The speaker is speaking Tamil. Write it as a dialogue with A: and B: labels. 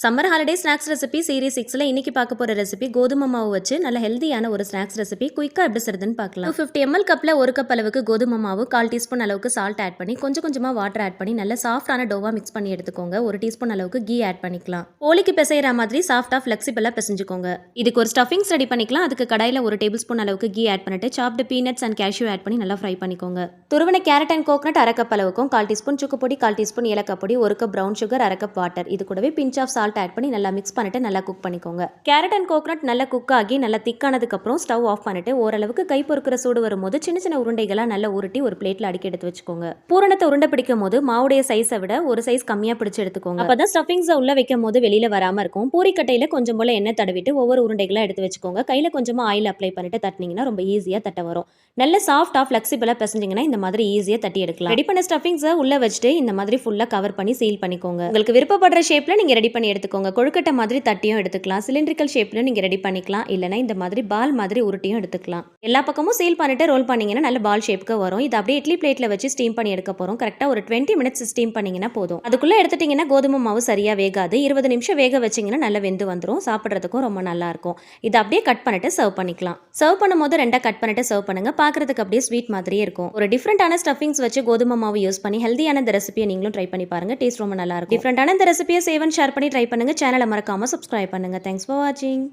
A: Summer holiday snacks recipe series 6ல இன்னைக்கு பார்க்க போற ரெசிபி கோதுமை மாவு வச்சு நல்ல ஹெல்தியான ஒரு ஸ்நாக்ஸ் ரெசிபி குயிக்கா எப்படி செய்யறதுன்னு பார்க்கலாம். 250 ml கப்ல 1 கப் அளவுக்கு கோதுமை மாவு, 1/4 டீஸ்பூன் அளவுக்கு சால்ட் ஆட் பண்ணி கொஞ்சம் கொஞ்சமா வாட்டர் ஆட் பண்ணி நல்ல சாஃப்டான டோவா மிக்ஸ் பண்ணி எடுத்துக்கோங்க. 1 டீஸ்பூன் அளவுக்கு கீ ஆட் பண்ணிக்கலாம். போலிக்கு பிசைற மாதிரி சாஃப்டா ஃபிளெக்சிபிளா பிசைஞ்சுக்கோங்க. இதுக்கு ஒரு ஸ்டஃபிங்ஸ் ரெடி பண்ணிக்கலாம். அதுக்கு கடாயில 1 டேபிள்ஸ்பூன் அளவுக்கு கீ ஆட் பண்ணிட்டு சாப்டு பீனட்ஸ் அண்ட் கேஷ்யூ ஆட் பண்ணி நல்லா ஃப்ரை பண்ணிக்கோங்க. துருவன கேரட் அண்ட் கோகனட் 1/2 கப் அளவுக்கும் 1/4 டீஸ்பூன் சுக்கு பொடி, 1/4 டீஸ்பூன் ஏலக்காய் பொடி, 1 cup brown sugar, 1/2 cup water, இது கூடவே பிஞ்ச் ஆஃப் சால்ட் ஆட் பண்ணி நல்லா மிக்ஸ் பண்ணிட்டு நல்லா குக் பண்ணிக்கோங்க. கேரட் அண்ட் கோகனட் நல்லா குக் ஆகி நல்லா திக்கானதுக்கு அப்புறம் ஸ்டவ் ஆஃப் பண்ணிட்டு ஓரளவுக்கு கை பொறுக்கிற சூடு வரும்போது சின்ன சின்ன உருண்டைகளா நல்லா உருட்டி ஒரு பிளேட்ல அடுக்கி எடுத்து வச்சுக்கோங்க. பூரணத்தை உருண்டை பிடிக்கும் போது மாவுடைய சைஸை விட ஒரு சைஸ் கம்மியா பிடிச்சு எடுத்துக்கோங்க. அப்பதான் ஸ்டஃபிங்ஸை உள்ள வைக்கும் போது வெளியில வராம இருக்கும். பூரிக்கட்டையில கொஞ்சம் போல எண்ணெய் தடவிட்டு ஒவ்வொரு உருண்டைகளா எடுத்து வச்சுக்கோங்க. கையில கொஞ்சமா ஆயில் அப்ளை பண்ணிட்டு தட்டினீங்கன்னா ரொம்ப ஈஸியா தட்ட வரும். நல்ல சாஃப்டா ஃபிளெக்சிபிளா பிசைஞ்சிங்கன்னா இந்த மாதிரி ஈஸியா தட்டி எடுக்கலாம். ரெடி பண்ண ஸ்டஃபிங்ஸை உள்ள வச்சுட்டு இந்த மாதிரி ஃபுல்லா கவர் பண்ணி சீல் பண்ணிக்கோங்க. உங்களுக்கு விருப்பப்படுற ஷேப்ல நீங்க ரெடி பண்ணி எடுத்துக்கோங்க. கொழுக்கட்டை மாதிரி தட்டியும் எடுத்துக்கலாம். சிலிண்ட்ரிக்கல் ஷேப்ல நீங்க ரெடி பண்ணிக்கலாம். இல்லனா இந்த மாதிரி பால் மாதிரி உருட்டியும் எடுத்துக்கலாம். எல்லா பக்கமும் சீல் பண்ணிட்டு ரோல் பண்ணீங்கன்னா நல்ல பால் ஷேப்க்கு வரும். இது அப்படியே இட்லி பிளேட்ல வச்சு ஸ்டீம் பண்ணி எடுக்க போறோம். கரெக்டா ஒரு 20 மினிட்ஸ் ஸ்டீம் பண்ணீங்கன்னா போதும். அதுக்குள்ள எடுத்துட்டீங்கன்னா கோதுமை மாவு சரியா வேகாது. 20 நிமிஷம் வேக வச்சீங்கன்னா நல்லா வெந்து வந்துரும். சாப்பிடுறதுக்கும் ரொம்ப நல்லா இருக்கும். இதை அப்படியே கட் பண்ணிட்டு சர்வ் பண்ணிக்கலாம். சர்வ் பண்ணும்போது ரெண்டா கட் பண்ணிட்டு சர்வ் பண்ணுங்க. பார்க்கறதுக்கு அப்படியே ஸ்வீட் மாதிரியே இருக்கும். ஒரு டிஃபரெண்டான ஸ்டஃபிங்ஸ் வச்சு கோதுமை மாவு யூஸ் பண்ணி ஹெல்தியான இந்த ரெசிபியை நீங்களும் ட்ரை பண்ணி பாருங்க. டேஸ்ட் ரொம்ப நல்லா இருக்கும். டிஃபரெண்டான இந்த ரெசிபியை சேவ் அண்ட் ஷேர் பண்ணி ட்ரை பண்ணுங்க. சேனலை மறக்காம சப்ஸ்கிரைப் பண்ணுங்க. தேங்க்ஸ் ஃபார் வாட்சிங்.